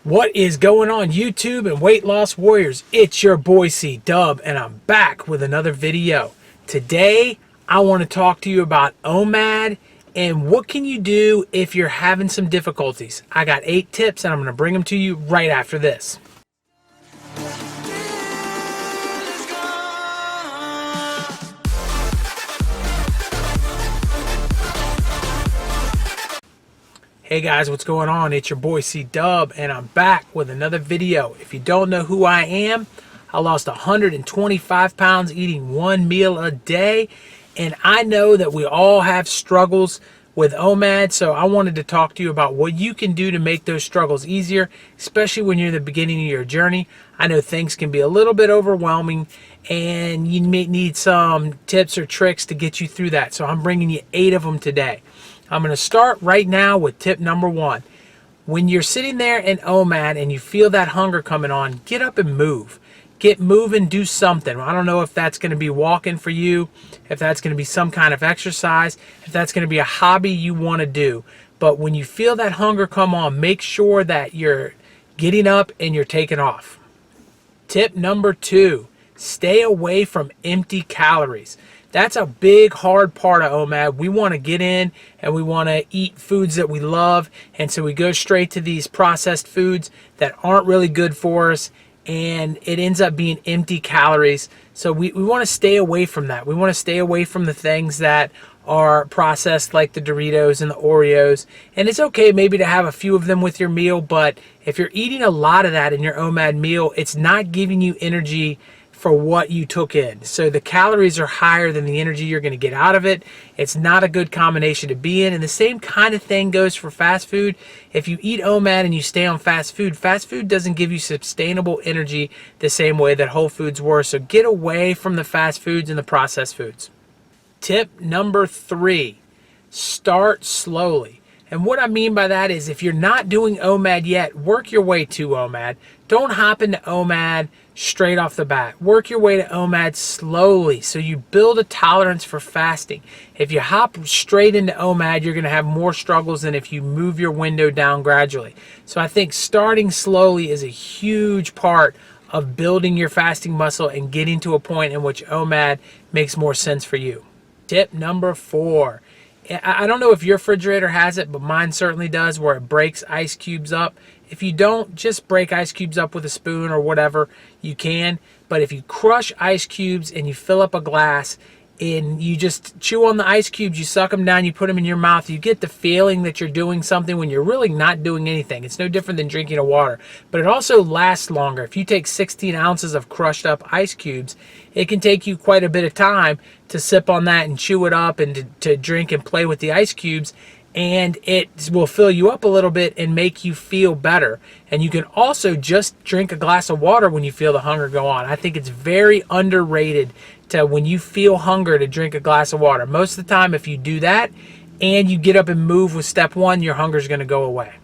What is going on YouTube and weight loss warriors? It's your boy C Dub and I'm back with another video. Today I want to talk to you about OMAD and what can you do if you're having some difficulties. I got 8 tips and I'm going to bring them to you right after this. Hey guys, what's going on? It's your boy C Dub and I'm back with another video. If you don't know who I am, I lost 125 pounds eating one meal a day, and I know that we all have struggles with OMAD, so I wanted to talk to you about what you can do to make those struggles easier, especially when you're in the beginning of your journey. I know things can be a little bit overwhelming and you may need some tips or tricks to get you through that, so I'm bringing you 8 of them today. I'm going to start right now with tip number 1. When you're sitting there in OMAD and you feel that hunger coming on, get up and move. Get moving, do something. I don't know if that's going to be walking for you, if that's going to be some kind of exercise, if that's going to be a hobby you want to do. But when you feel that hunger come on, make sure that you're getting up and you're taking off. Tip number 2, stay away from empty calories. That's a big, hard part of OMAD. We want to get in and we want to eat foods that we love. And so we go straight to these processed foods that aren't really good for us. And it ends up being empty calories. So we want to stay away from that. We want to stay away from the things that are processed like the Doritos and the Oreos. And it's okay maybe to have a few of them with your meal. But if you're eating a lot of that in your OMAD meal, it's not giving you energy for what you took in. So the calories are higher than the energy you're going to get out of it. It's not a good combination to be in. And the same kind of thing goes for fast food. If you eat OMAD and you stay on fast food doesn't give you sustainable energy the same way that whole foods were. So get away from the fast foods and the processed foods. Tip number 3, start slowly. And what I mean by that is if you're not doing OMAD yet, work your way to OMAD. Don't hop into OMAD straight off the bat. Work your way to OMAD slowly so you build a tolerance for fasting. If you hop straight into OMAD, you're going to have more struggles than if you move your window down gradually. So I think starting slowly is a huge part of building your fasting muscle and getting to a point in which OMAD makes more sense for you. Tip number 4. I don't know if your refrigerator has it, but mine certainly does, where it breaks ice cubes up. If you don't, just break ice cubes up with a spoon or whatever you can. But if you crush ice cubes and you fill up a glass and you just chew on the ice cubes, you suck them down, you put them in your mouth, you get the feeling that you're doing something when you're really not doing anything. It's no different than drinking a water. But it also lasts longer. If you take 16 ounces of crushed up ice cubes, it can take you quite a bit of time to sip on that and chew it up and to drink and play with the ice cubes. And it will fill you up a little bit and make you feel better. And you can also just drink a glass of water when you feel the hunger go on. I think it's very underrated to, when you feel hunger, to drink a glass of water. Most of the time, if you do that and you get up and move with step 1, your hunger is going to go away.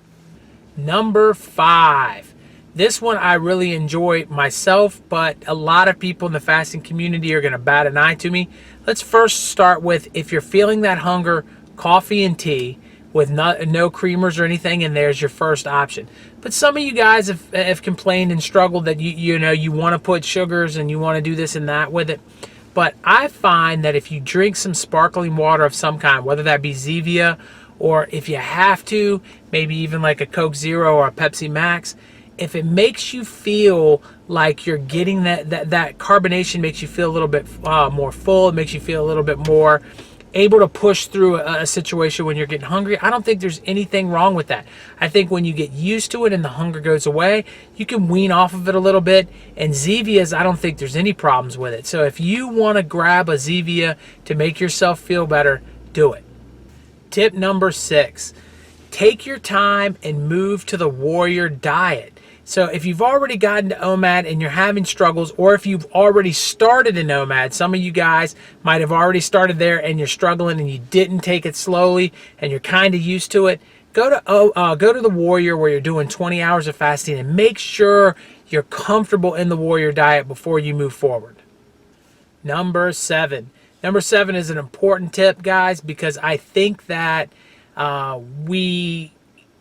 Number 5. This one I really enjoy myself, but a lot of people in the fasting community are going to bat an eye to me. Let's first start with, if you're feeling that hunger, coffee and tea with no creamers or anything, and there's your first option. But some of you guys have complained and struggled that you want to put sugars and you want to do this and that with it. But I find that if you drink some sparkling water of some kind, whether that be Zevia, or if you have to, maybe even like a Coke Zero or a Pepsi Max, if it makes you feel like you're getting that carbonation, makes you feel a little bit more full, it makes you feel a little bit more able to push through a situation when you're getting hungry, I don't think there's anything wrong with that. I think when you get used to it and the hunger goes away, you can wean off of it a little bit. And Zevias, I don't think there's any problems with it. So if you want to grab a Zevia to make yourself feel better, do it. Tip number 6, take your time and move to the warrior diet. So if you've already gotten to OMAD and you're having struggles, or if you've already started in OMAD, some of you guys might have already started there and you're struggling and you didn't take it slowly and you're kind of used to it, go to the warrior where you're doing 20 hours of fasting and make sure you're comfortable in the warrior diet before you move forward. Number 7. Number 7 is an important tip, guys, because I think that we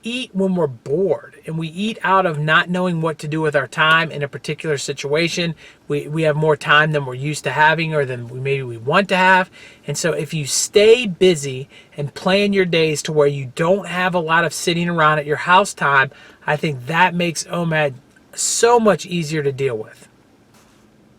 eat when we're bored, and we eat out of not knowing what to do with our time in a particular situation. We have more time than we're used to having, or than maybe we want to have. And so if you stay busy and plan your days to where you don't have a lot of sitting around at your house time, I think that makes OMAD so much easier to deal with.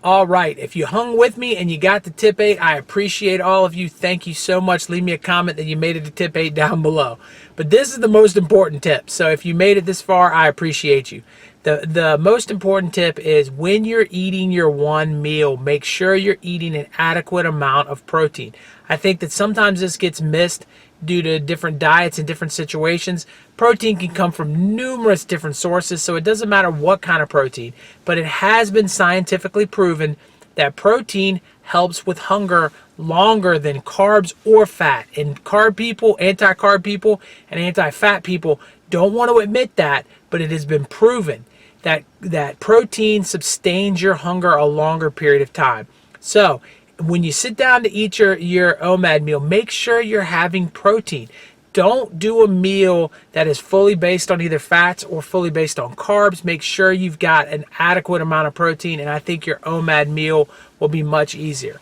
All right, if you hung with me and you got to tip 8, I appreciate all of you. Thank you so much. Leave me a comment that you made it to tip 8 down below. But this is the most important tip. So if you made it this far, I appreciate you. The most important tip is when you're eating your one meal, make sure you're eating an adequate amount of protein. I think that sometimes this gets missed due to different diets and different situations. Protein can come from numerous different sources, so it doesn't matter what kind of protein, but it has been scientifically proven that protein helps with hunger longer than carbs or fat. And carb people, anti-carb people, and anti-fat people don't want to admit that, but it has been proven that protein sustains your hunger a longer period of time. So when you sit down to eat your OMAD meal, make sure you're having protein. Don't do a meal that is fully based on either fats or fully based on carbs. Make sure you've got an adequate amount of protein, and I think your OMAD meal will be much easier.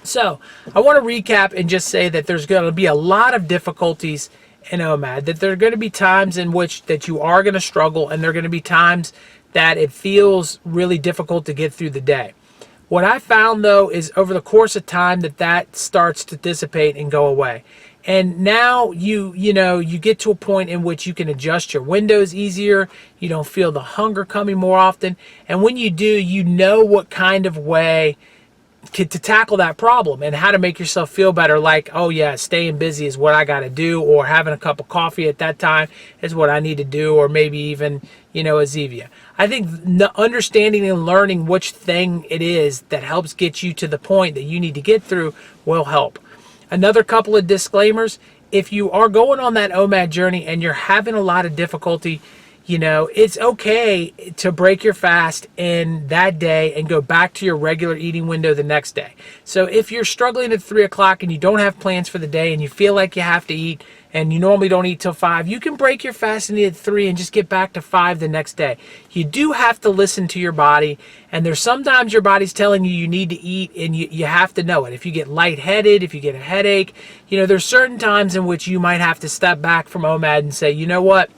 So I want to recap and just say that there's going to be a lot of difficulties in OMAD, that there are going to be times in which that you are going to struggle, and there are going to be times that it feels really difficult to get through the day. What I found, though, is over the course of time that starts to dissipate and go away. And now you get to a point in which you can adjust your windows easier. You don't feel the hunger coming more often. And when you do, you know what kind of way to tackle that problem and how to make yourself feel better. Like, oh yeah, staying busy is what I got to do, or having a cup of coffee at that time is what I need to do, or maybe even, a Zevia. I think understanding and learning which thing it is that helps get you to the point that you need to get through will help. Another couple of disclaimers: if you are going on that OMAD journey and you're having a lot of difficulty, it's okay to break your fast in that day and go back to your regular eating window the next day. So if you're struggling at 3 o'clock and you don't have plans for the day and you feel like you have to eat and you normally don't eat till 5, you can break your fast and eat at 3 and just get back to 5 the next day. You do have to listen to your body, and there's sometimes your body's telling you need to eat, and you have to know it. If you get lightheaded, if you get a headache, there's certain times in which you might have to step back from OMAD and say, you know what?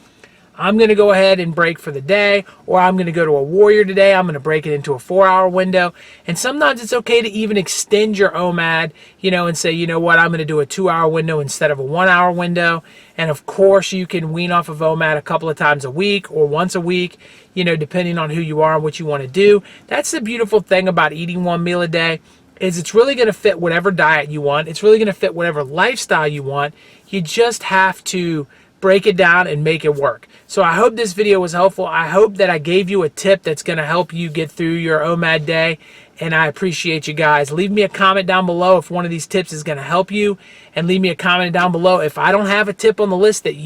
I'm going to go ahead and break for the day, or I'm going to go to a warrior today. I'm going to break it into a 4-hour window. And sometimes it's okay to even extend your OMAD, and say, you know what, I'm going to do a 2-hour window instead of a 1-hour window. And of course, you can wean off of OMAD a couple of times a week or once a week, depending on who you are and what you want to do. That's the beautiful thing about eating one meal a day, is it's really going to fit whatever diet you want. It's really going to fit whatever lifestyle you want. You just have to break it down and make it work. So I hope this video was helpful. I hope that I gave you a tip that's going to help you get through your OMAD day, and I appreciate you guys. Leave me a comment down below if one of these tips is going to help you, and leave me a comment down below if I don't have a tip on the list that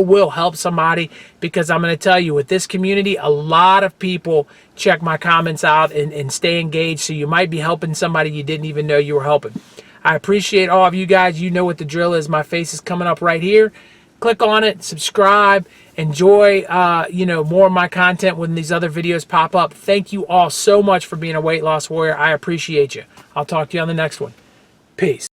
will help somebody, because I'm going to tell you, with this community, a lot of people check my comments out and stay engaged, so you might be helping somebody you didn't even know you were helping. I appreciate all of you guys. You know what the drill is. My face is coming up right here. Click on it, subscribe, enjoy more of my content when these other videos pop up. Thank you all so much for being a weight loss warrior. I appreciate you. I'll talk to you on the next one. Peace.